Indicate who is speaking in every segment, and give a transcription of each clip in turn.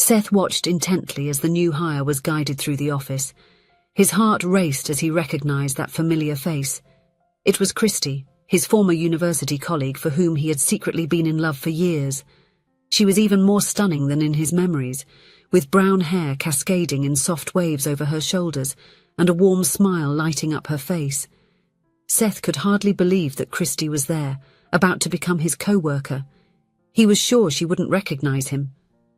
Speaker 1: Seth watched intently as the new hire was guided through the office. His heart raced as he recognized that familiar face. It was Christy, his former university colleague for whom he had secretly been in love for years. She was even more stunning than in his memories, with brown hair cascading in soft waves over her shoulders and a warm smile lighting up her face. Seth could hardly believe that Christy was there, about to become his co-worker. He was sure she wouldn't recognize him.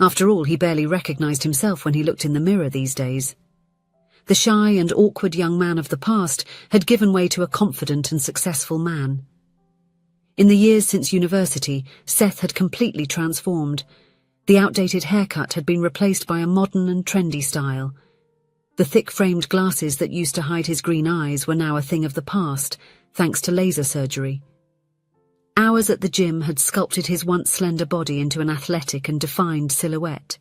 Speaker 1: After all, he barely recognized himself when he looked in the mirror these days. The shy and awkward young man of the past had given way to a confident and successful man. In the years since university, Seth had completely transformed. The outdated haircut had been replaced by a modern and trendy style. The thick-framed glasses that used to hide his green eyes were now a thing of the past, thanks to laser surgery. Hours at the gym had sculpted his once slender body into an athletic and defined silhouette.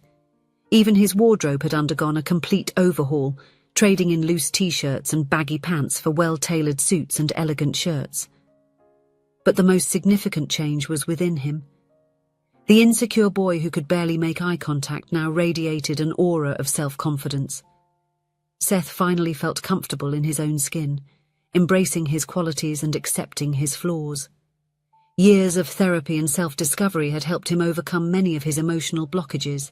Speaker 1: Even his wardrobe had undergone a complete overhaul, trading in loose t-shirts and baggy pants for well-tailored suits and elegant shirts. But the most significant change was within him. The insecure boy who could barely make eye contact now radiated an aura of self-confidence. Seth finally felt comfortable in his own skin, embracing his qualities and accepting his flaws. Years of therapy and self-discovery had helped him overcome many of his emotional blockages.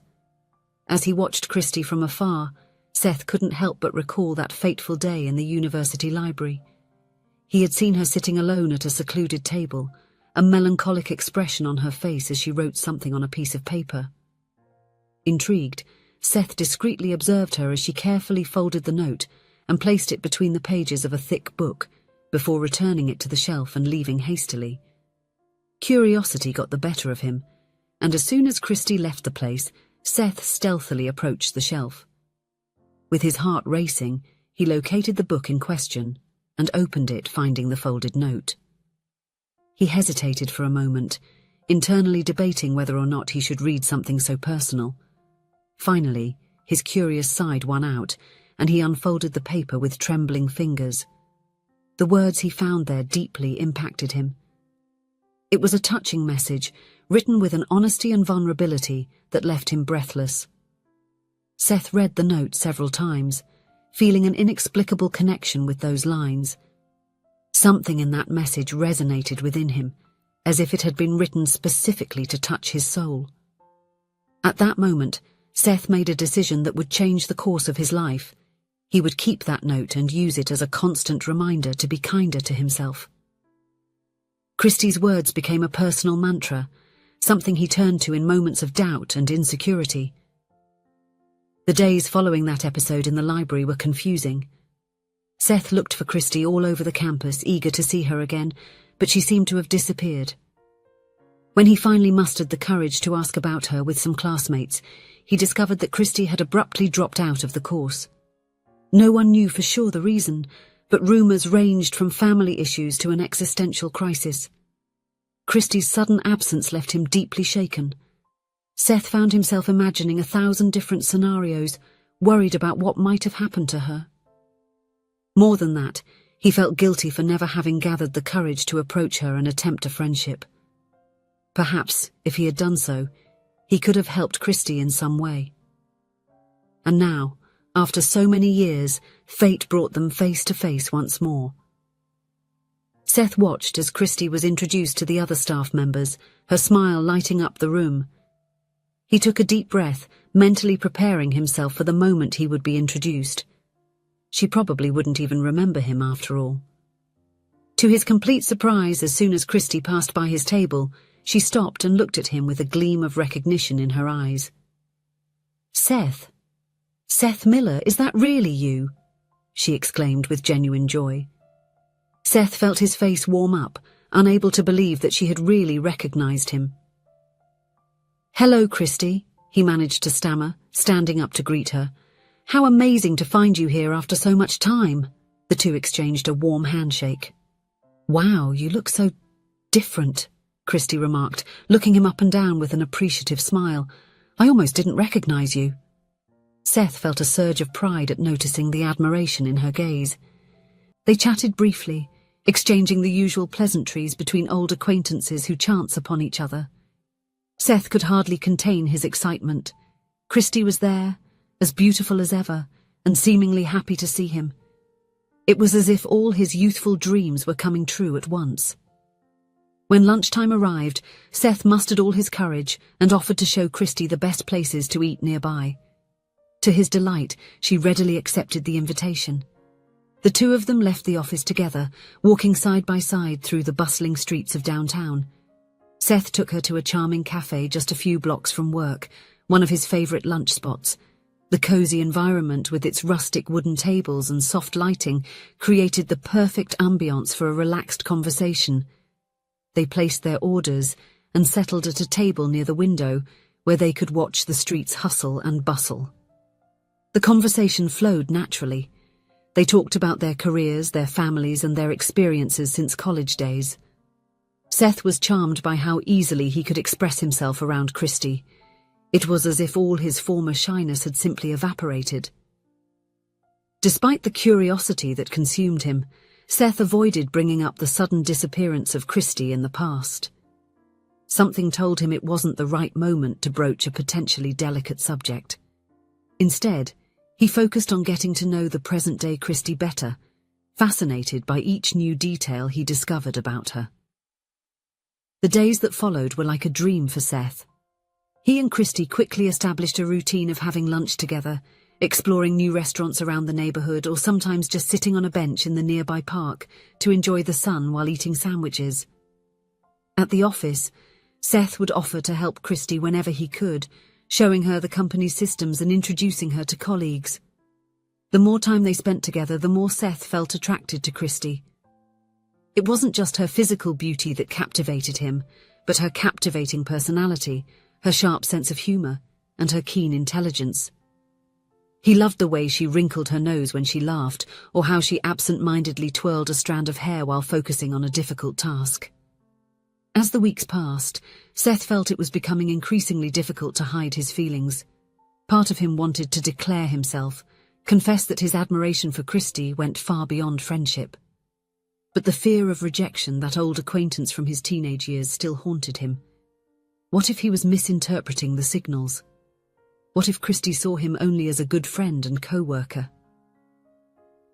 Speaker 1: As he watched Christy from afar, Seth couldn't help but recall that fateful day in the university library. He had seen her sitting alone at a secluded table, a melancholic expression on her face as she wrote something on a piece of paper. Intrigued, Seth discreetly observed her as she carefully folded the note and placed it between the pages of a thick book, before returning it to the shelf and leaving hastily. Curiosity got the better of him, and as soon as Christy left the place, Seth stealthily approached the shelf. With his heart racing, he located the book in question and opened it, finding the folded note. He hesitated for a moment, internally debating whether or not he should read something so personal. Finally, his curious side won out, and he unfolded the paper with trembling fingers. The words he found there deeply impacted him. It was a touching message, written with an honesty and vulnerability that left him breathless. Seth read the note several times, feeling an inexplicable connection with those lines. Something in that message resonated within him, as if it had been written specifically to touch his soul. At that moment, Seth made a decision that would change the course of his life. He would keep that note and use it as a constant reminder to be kinder to himself. Christy's words became a personal mantra, something he turned to in moments of doubt and insecurity. The days following that episode in the library were confusing. Seth looked for Christy all over the campus, eager to see her again, but she seemed to have disappeared. When he finally mustered the courage to ask about her with some classmates, he discovered that Christy had abruptly dropped out of the course. No one knew for sure the reason, but rumors ranged from family issues to an existential crisis. Christy's sudden absence left him deeply shaken. Seth found himself imagining 1,000 different scenarios, worried about what might have happened to her. More than that, he felt guilty for never having gathered the courage to approach her and attempt a friendship. Perhaps, if he had done so, he could have helped Christy in some way. And now, after so many years, fate brought them face to face once more. Seth watched as Christy was introduced to the other staff members, her smile lighting up the room. He took a deep breath, mentally preparing himself for the moment he would be introduced. She probably wouldn't even remember him after all. To his complete surprise, as soon as Christy passed by his table, she stopped and looked at him with a gleam of recognition in her eyes. "Seth? Seth Miller, is that really you?" she exclaimed with genuine joy. Seth felt his face warm up, unable to believe that she had really recognized him. "Hello, Christy," he managed to stammer, standing up to greet her. "How amazing to find you here after so much time." The two exchanged a warm handshake. "Wow, you look so different," Christy remarked, looking him up and down with an appreciative smile. "I almost didn't recognize you." Seth felt a surge of pride at noticing the admiration in her gaze. They chatted briefly, exchanging the usual pleasantries between old acquaintances who chance upon each other. Seth could hardly contain his excitement. Christy was there, as beautiful as ever, and seemingly happy to see him. It was as if all his youthful dreams were coming true at once. When lunchtime arrived, Seth mustered all his courage and offered to show Christy the best places to eat nearby. To his delight, she readily accepted the invitation. The two of them left the office together, walking side by side through the bustling streets of downtown. Seth took her to a charming cafe just a few blocks from work, one of his favorite lunch spots. The cozy environment with its rustic wooden tables and soft lighting created the perfect ambiance for a relaxed conversation. They placed their orders and settled at a table near the window where they could watch the streets hustle and bustle. The conversation flowed naturally. They talked about their careers, their families, and their experiences since college days. Seth was charmed by how easily he could express himself around Christy. It was as if all his former shyness had simply evaporated. Despite the curiosity that consumed him, Seth avoided bringing up the sudden disappearance of Christy in the past. Something told him it wasn't the right moment to broach a potentially delicate subject. Instead, he focused on getting to know the present-day Christy better, fascinated by each new detail he discovered about her. The days that followed were like a dream for Seth. He and Christy quickly established a routine of having lunch together, exploring new restaurants around the neighborhood, or sometimes just sitting on a bench in the nearby park to enjoy the sun while eating sandwiches. At the office, Seth would offer to help Christy whenever he could, showing her the company's systems and introducing her to colleagues. The more time they spent together, the more Seth felt attracted to Christy. It wasn't just her physical beauty that captivated him, but her captivating personality, her sharp sense of humor, and her keen intelligence. He loved the way she wrinkled her nose when she laughed, or how she absent-mindedly twirled a strand of hair while focusing on a difficult task. As the weeks passed, Seth felt it was becoming increasingly difficult to hide his feelings. Part of him wanted to declare himself, confess that his admiration for Christy went far beyond friendship. But the fear of rejection, that old acquaintance from his teenage years, still haunted him. What if he was misinterpreting the signals? What if Christy saw him only as a good friend and co-worker?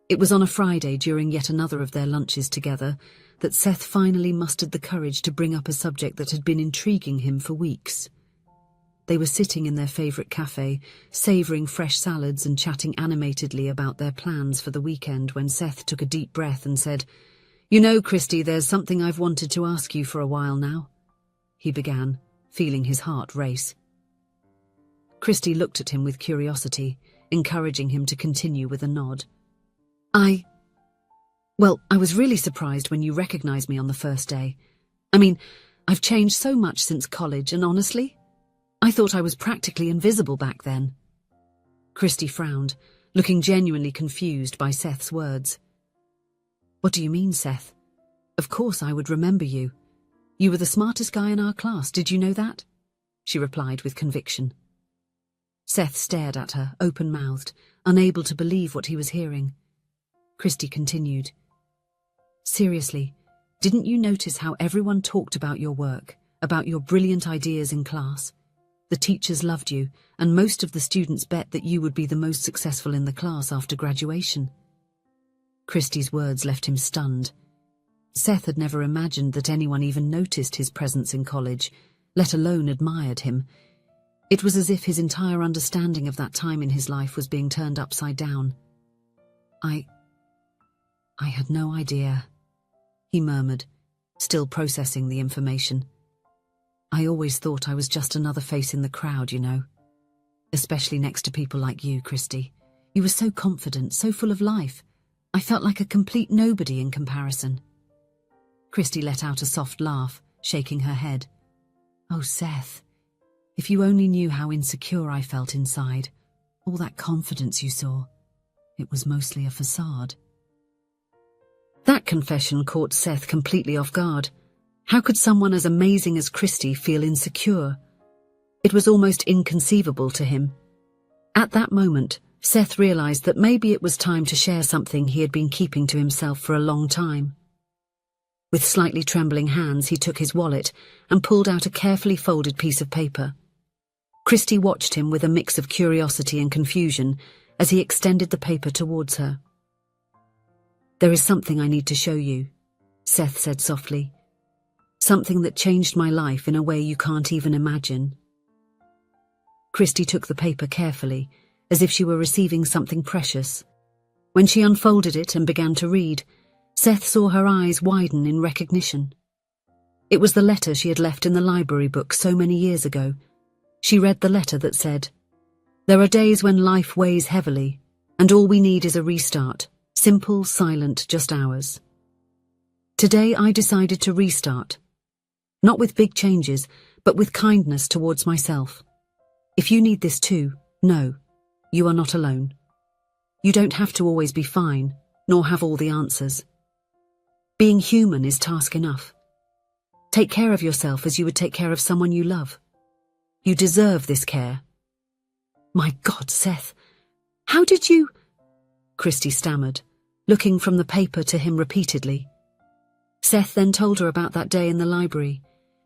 Speaker 1: It was on a Friday, during yet another of their lunches together, that Seth finally mustered the courage to bring up a subject that had been intriguing him for weeks. They were sitting in their favorite cafe, savoring fresh salads and chatting animatedly about their plans for the weekend, when Seth took a deep breath and said, "You know, Christy, there's something I've wanted to ask you for a while now," he began, feeling his heart race. Christy looked at him with curiosity, encouraging him to continue with a nod. I was really surprised when you recognized me on the first day. I mean, I've changed so much since college, and honestly, I thought I was practically invisible back then." Christy frowned, looking genuinely confused by Seth's words. "What do you mean, Seth? Of course I would remember you. You were the smartest guy in our class, did you know that?" she replied with conviction. Seth stared at her, open-mouthed, unable to believe what he was hearing. Christy continued, "Seriously, didn't you notice how everyone talked about your work, about your brilliant ideas in class? The teachers loved you, and most of the students bet that you would be the most successful in the class after graduation." Christy's words left him stunned. Seth had never imagined that anyone even noticed his presence in college, let alone admired him. It was as if his entire understanding of that time in his life was being turned upside down. I had no idea," he murmured, still processing the information. "I always thought I was just another face in the crowd, you know. Especially next to people like you, Christy. You were so confident, so full of life. I felt like a complete nobody in comparison." Christy let out a soft laugh, shaking her head. "Oh, Seth, if you only knew how insecure I felt inside. All that confidence you saw. It was mostly a facade." That confession caught Seth completely off guard. How could someone as amazing as Christy feel insecure? It was almost inconceivable to him. At that moment, Seth realized that maybe it was time to share something he had been keeping to himself for a long time. With slightly trembling hands, he took his wallet and pulled out a carefully folded piece of paper. Christy watched him with a mix of curiosity and confusion as he extended the paper towards her. "There is something I need to show you," Seth said softly. "Something that changed my life in a way you can't even imagine." Christy took the paper carefully, as if she were receiving something precious. When she unfolded it and began to read, Seth saw her eyes widen in recognition. It was the letter she had left in the library book so many years ago. She read the letter that said, "There are days when life weighs heavily, and all we need is a restart. Simple, silent, just ours. Today I decided to restart. Not with big changes, but with kindness towards myself. If you need this too, know, you are not alone. You don't have to always be fine, nor have all the answers. Being human is task enough. Take care of yourself as you would take care of someone you love. You deserve this care." "My God, Seth, how did you—" Christy stammered, looking from the paper to him repeatedly. Seth then told her about that day in the library,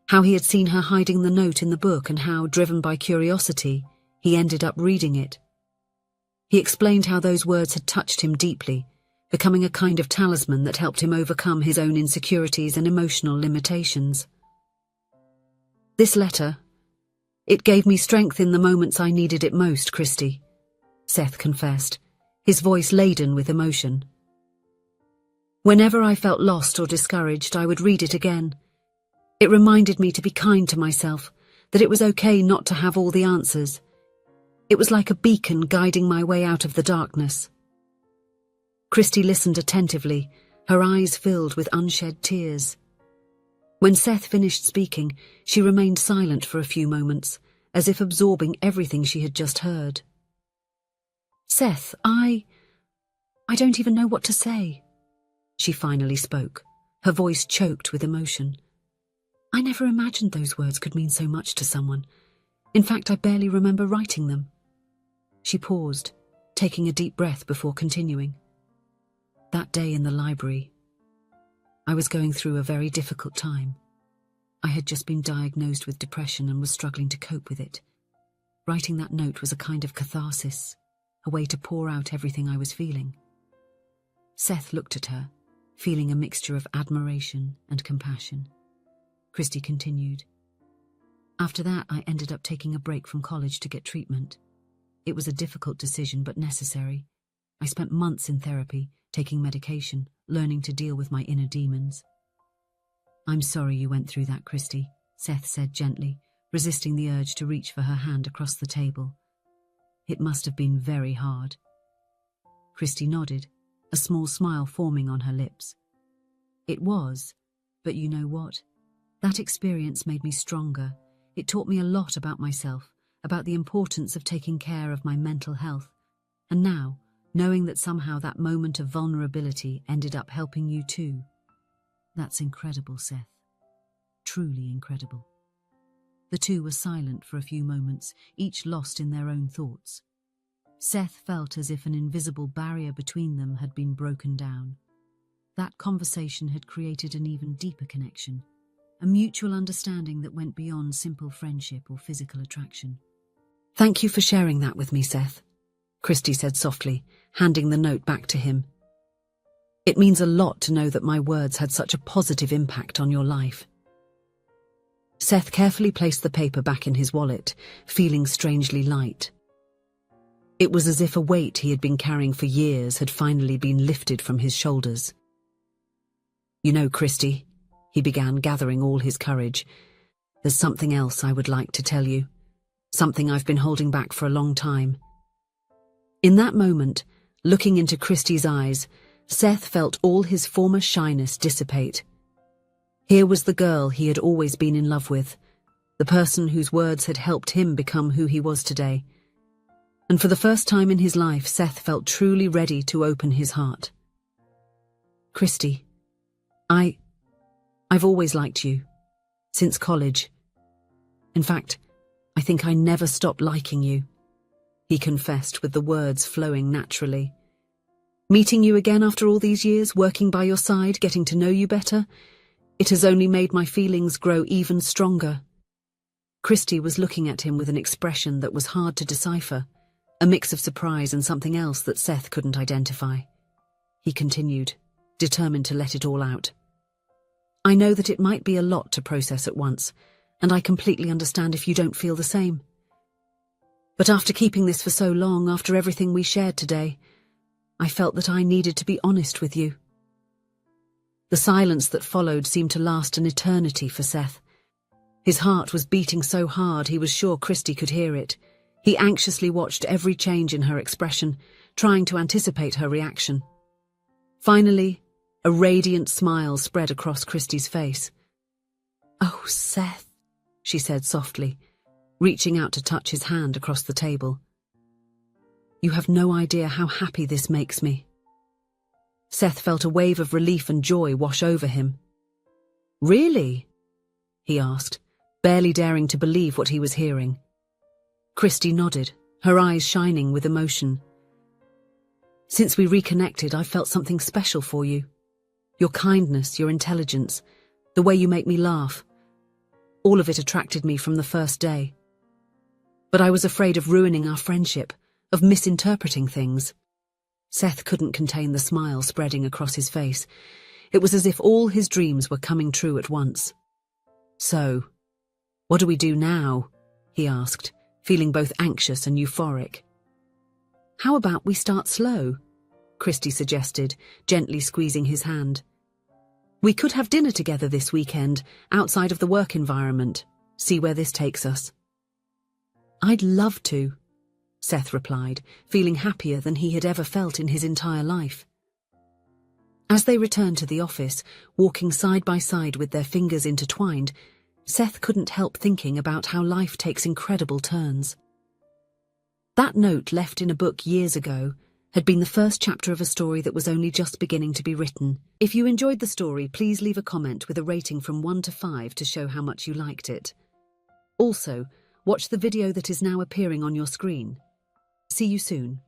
Speaker 1: how he had seen her hiding the note in the book and how, driven by curiosity, he ended up reading it. He explained how those words had touched him deeply, becoming a kind of talisman that helped him overcome his own insecurities and emotional limitations. "This letter, it gave me strength in the moments I needed it most, Christy," Seth confessed, his voice laden with emotion. "Whenever I felt lost or discouraged, I would read it again. It reminded me to be kind to myself, that it was okay not to have all the answers. It was like a beacon guiding my way out of the darkness." Christy listened attentively, her eyes filled with unshed tears. When Seth finished speaking, she remained silent for a few moments, as if absorbing everything she had just heard. "Seth, I don't even know what to say," she finally spoke, her voice choked with emotion. "I never imagined those words could mean so much to someone. In fact, I barely remember writing them." She paused, taking a deep breath before continuing. "That day in the library, I was going through a very difficult time. I had just been diagnosed with depression and was struggling to cope with it. Writing that note was a kind of catharsis, a way to pour out everything I was feeling." Seth looked at her, feeling a mixture of admiration and compassion. Christy continued, "After that, I ended up taking a break from college to get treatment. It was a difficult decision, but necessary. I spent months in therapy, taking medication, learning to deal with my inner demons." "I'm sorry you went through that, Christy," Seth said gently, resisting the urge to reach for her hand across the table. "It must have been very hard." Christy nodded, a small smile forming on her lips. "It was, but you know what? That experience made me stronger. It taught me a lot about myself, about the importance of taking care of my mental health. And now, knowing that somehow that moment of vulnerability ended up helping you too. That's incredible, Seth. Truly incredible." The two were silent for a few moments, each lost in their own thoughts. Seth felt as if an invisible barrier between them had been broken down. That conversation had created an even deeper connection, a mutual understanding that went beyond simple friendship or physical attraction. "Thank you for sharing that with me, Seth," Christy said softly, handing the note back to him. "It means a lot to know that my words had such a positive impact on your life." Seth carefully placed the paper back in his wallet, feeling strangely light. It was as if a weight he had been carrying for years had finally been lifted from his shoulders. "You know, Christy," he began, gathering all his courage, "there's something else I would like to tell you. Something I've been holding back for a long time." In that moment, looking into Christy's eyes, Seth felt all his former shyness dissipate. Here was the girl he had always been in love with, the person whose words had helped him become who he was today. And for the first time in his life, Seth felt truly ready to open his heart. "Christy, I've always liked you. Since college. In fact, I think I never stopped liking you," he confessed with the words flowing naturally. "Meeting you again after all these years, working by your side, getting to know you better, it has only made my feelings grow even stronger." Christy was looking at him with an expression that was hard to decipher, a mix of surprise and something else that Seth couldn't identify. He continued, determined to let it all out. I know that it might be a lot to process at once, and I completely understand if you don't feel the same. But after keeping this for so long, after everything we shared today, I felt that I needed to be honest with you. The silence that followed seemed to last an eternity for Seth. His heart was beating so hard he was sure Christy could hear it. He anxiously watched every change in her expression, trying to anticipate her reaction. Finally, a radiant smile spread across Christy's face. "Oh, Seth," she said softly, reaching out to touch his hand across the table. "You have no idea how happy this makes me." Seth felt a wave of relief and joy wash over him. "Really?" he asked, barely daring to believe what he was hearing. Christy nodded, her eyes shining with emotion. "Since we reconnected, I've felt something special for you. Your kindness, your intelligence, the way you make me laugh. All of it attracted me from the first day. But I was afraid of ruining our friendship, of misinterpreting things." Seth couldn't contain the smile spreading across his face. It was as if all his dreams were coming true at once. "So, what do we do now?" he asked, feeling both anxious and euphoric. "How about we start slow?" Christy suggested, gently squeezing his hand. "We could have dinner together this weekend, outside of the work environment. See where this takes us." "I'd love to," Seth replied, feeling happier than he had ever felt in his entire life. As they returned to the office, walking side by side with their fingers intertwined, Seth couldn't help thinking about how life takes incredible turns. That note left in a book years ago had been the first chapter of a story that was only just beginning to be written. If you enjoyed the story, please leave a comment with a rating from 1 to 5 to show how much you liked it. Also, watch the video that is now appearing on your screen. See you soon.